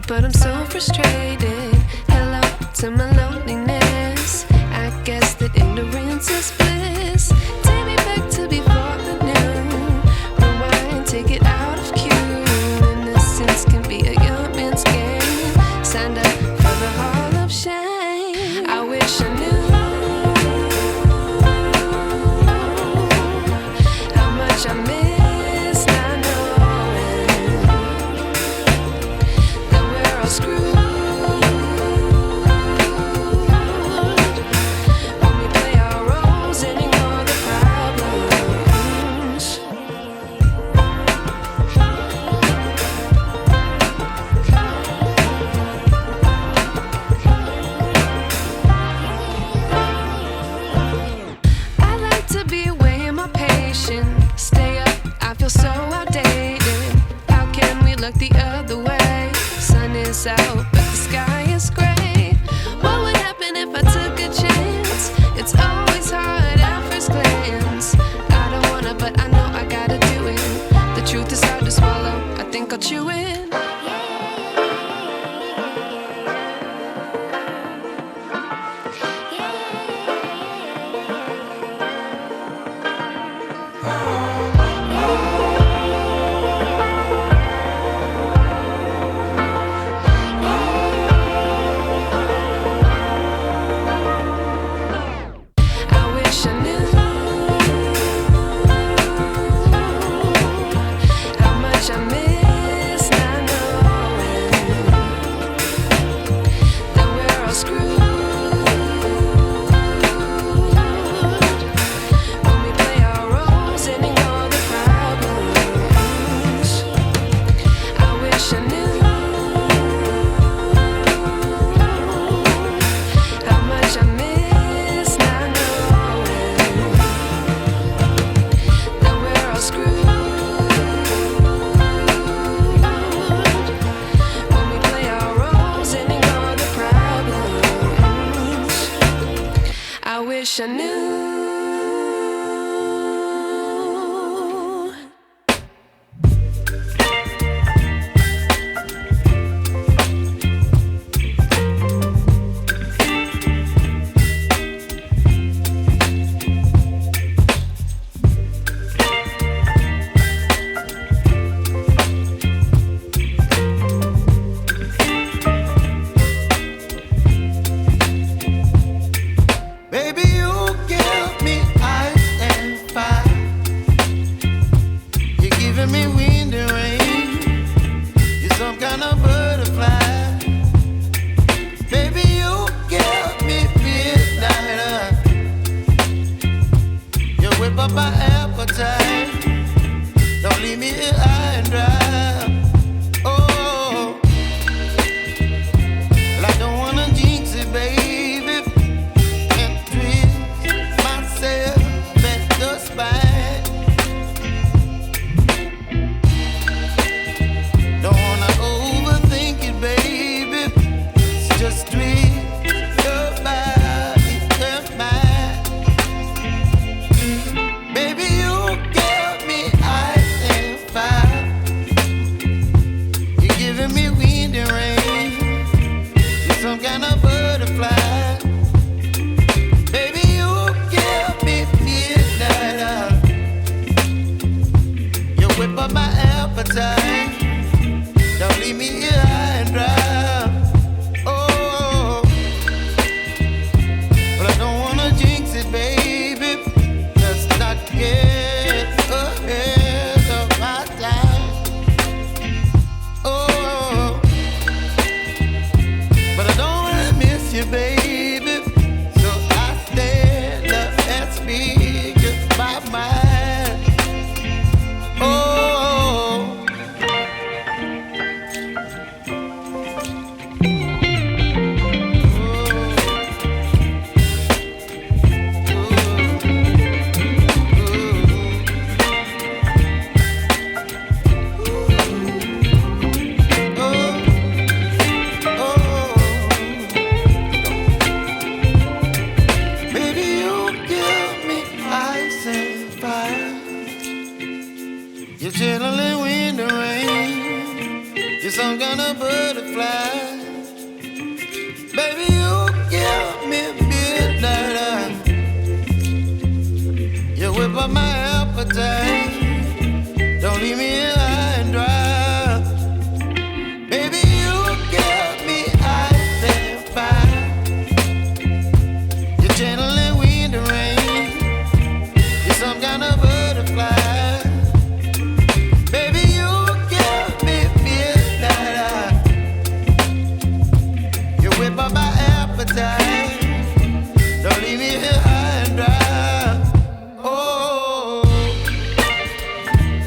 but I'm so frustrated. Hello to my loneliness. I guess that ignorance is bliss. Take me back to before the new. Rewind, take it out of cue. Innocence can be a young man's game. Signed up for the hall of shame. I wish I knew how much I miss. Screwed us out, but the sky is gray. What would happen if I took a chance? It's always hard at first glance. I don't wanna, but I know I gotta do it. The truth is hard to swallow, I think I'll chew it. I knew.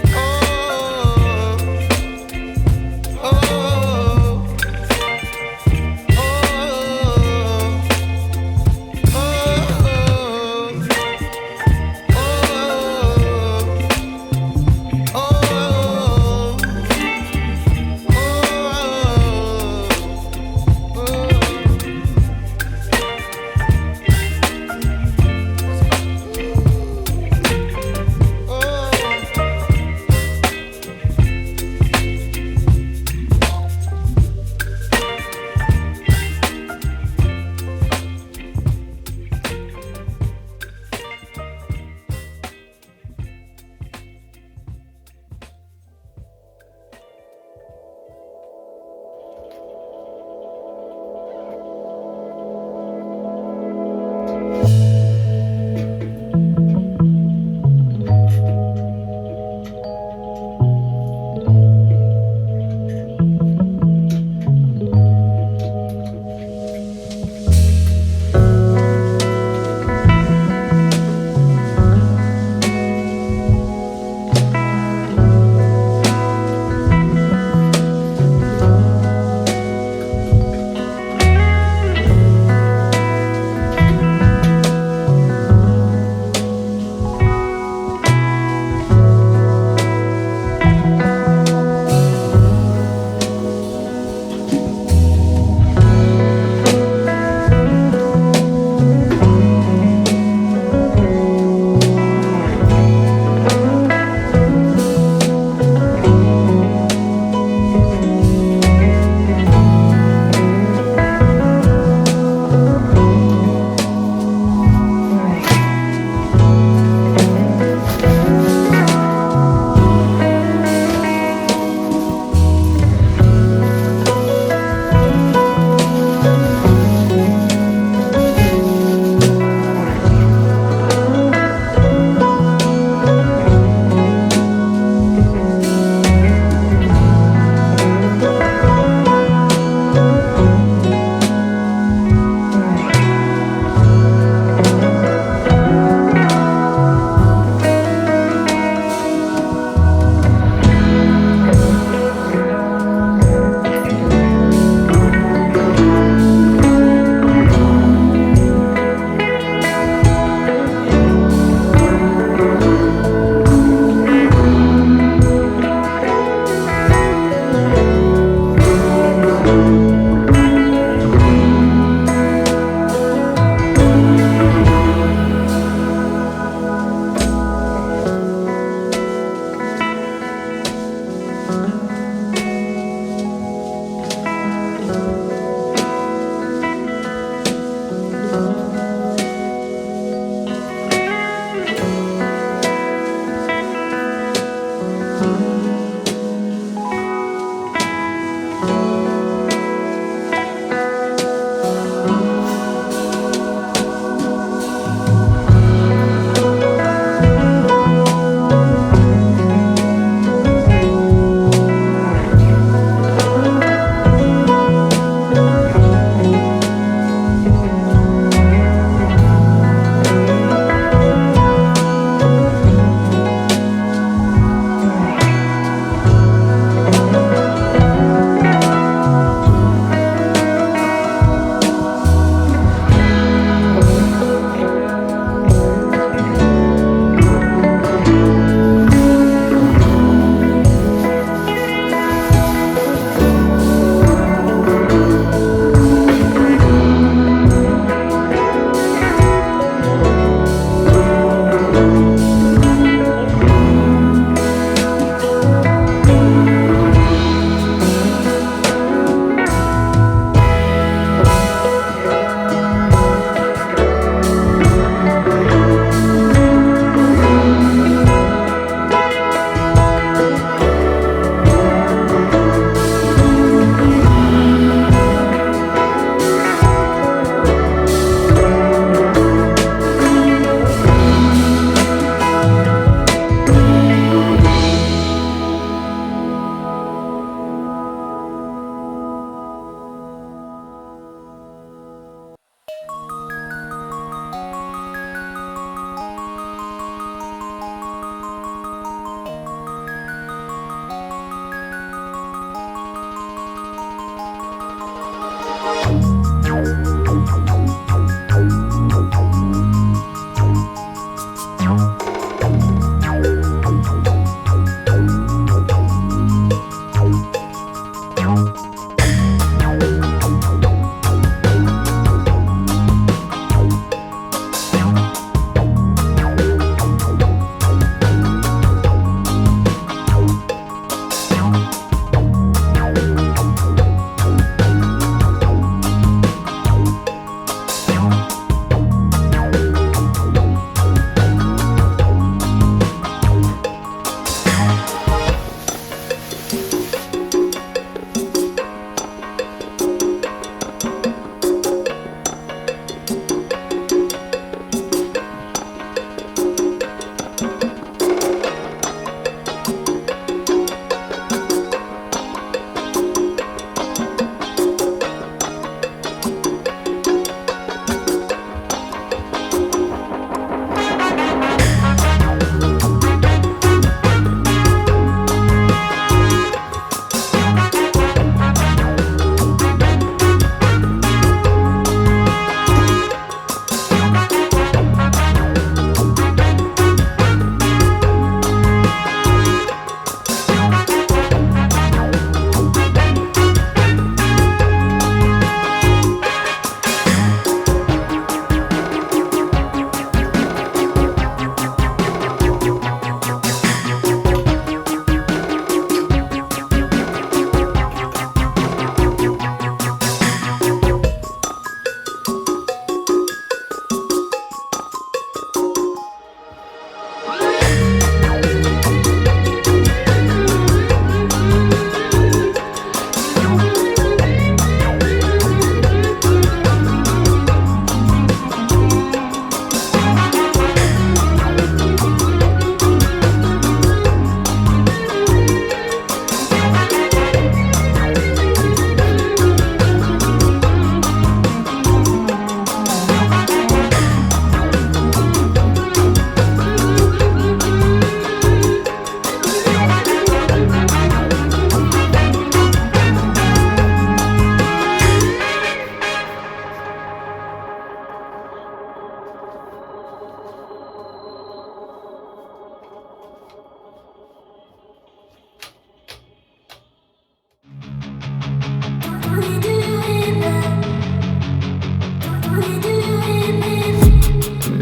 Oh,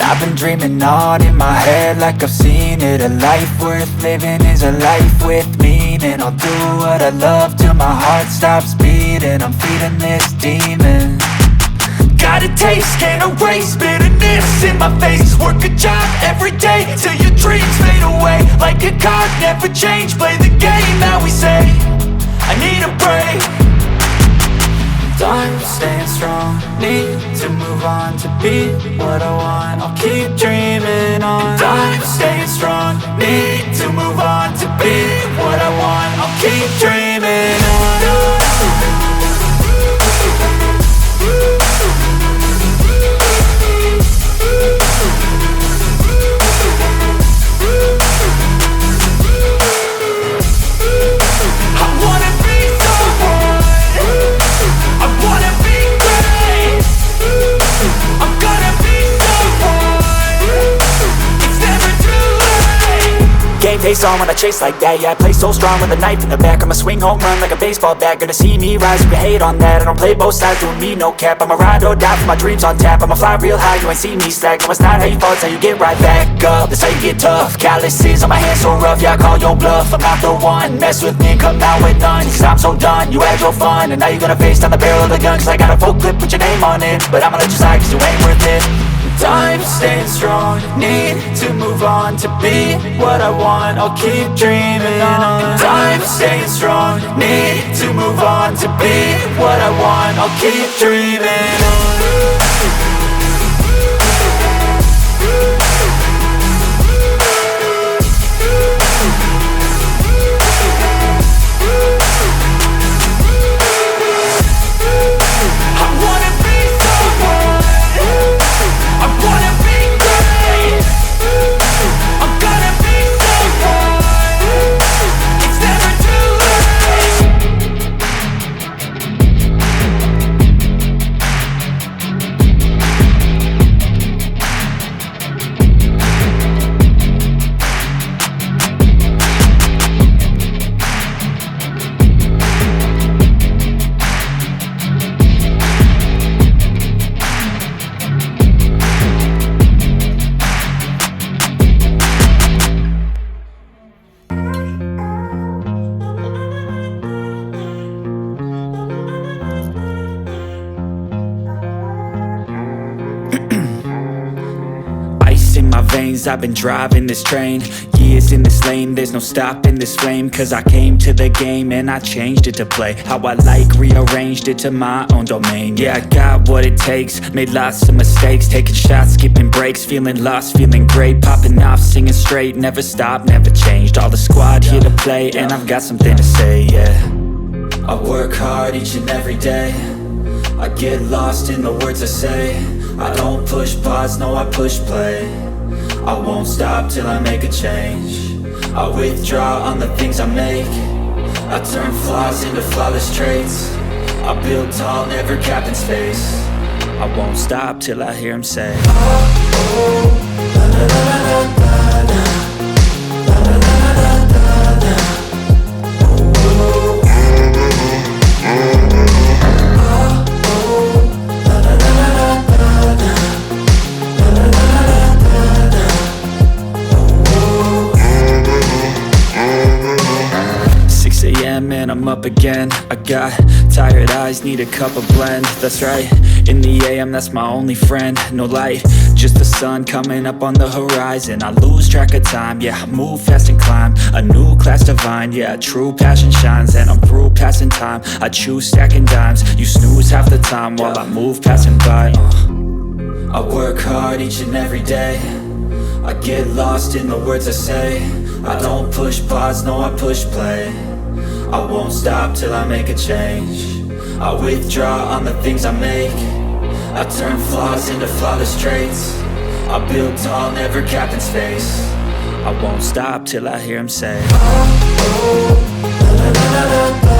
I've been dreaming on in my head like I've seen it. A life worth living is a life with meaning. I'll do what I love till my heart stops beating. I'm feeding this demon. Got a taste, can't erase bitterness in my face. Work a job every day till your dreams fade away. Like a card, never change, play the game that we say. I need a break. I'm staying strong, need to move on to be what I want. I'll keep dreaming on. I'm staying strong, need to move on to be what I want. I'll keep dreaming on. Face on when I chase like that, yeah, I play so strong with a knife in the back. I'ma swing home run like a baseball bat. Gonna see me rise, you can hate on that. I don't play both sides, doing me no cap. I'ma ride or die for my dreams on tap. I'ma fly real high, you ain't see me slack. No, it's not how you fall, it's how you get right back up. That's how you get tough. Calluses on my hands so rough, yeah, I call your bluff. I'm not the one, mess with me and come out with none. Cause I'm so done, you had your fun. And now you're gonna face down the barrel of the gun. Cause I got a full clip with your name on it. But I'ma let you slide cause you ain't worth it. I'm staying strong, need to move on to be what I want. I'll keep dreaming on. I'm staying strong, need to move on to be what I want. I'll keep dreaming on. I've been driving this train, years in this lane, there's no stopping this flame. Cause I came to the game and I changed it to play how I like, rearranged it to my own domain. Yeah, I got what it takes, made lots of mistakes, taking shots, skipping breaks, feeling lost, feeling great, popping off, singing straight, never stopped, never changed. All the squad here to play and I've got something to say, yeah. I work hard each and every day, I get lost in the words I say. I don't push pause, no I push play. I won't stop till I make a change. I withdraw on the things I make. I turn flaws into flawless traits. I build tall, never capped in space. I won't stop till I hear him say, oh, oh, la, la, la, la, la, la, la, la, la, la, la, la, la. And I'm up again. I got tired eyes, need a cup of blend. That's right, in the AM, that's my only friend. No light, just the sun coming up on the horizon. I lose track of time, yeah, I move fast and climb a new class divine, yeah, true passion shines. And I'm through passing time, I choose stacking dimes. You snooze half the time while I move passing by. I work hard each and every day, I get lost in the words I say. I don't push pause, no I push play. I won't stop till I make a change. I withdraw on the things I make. I turn flaws into flawless traits. I build tall, never capped in space. I won't stop till I hear him say, oh, oh, la, la, la, la, la.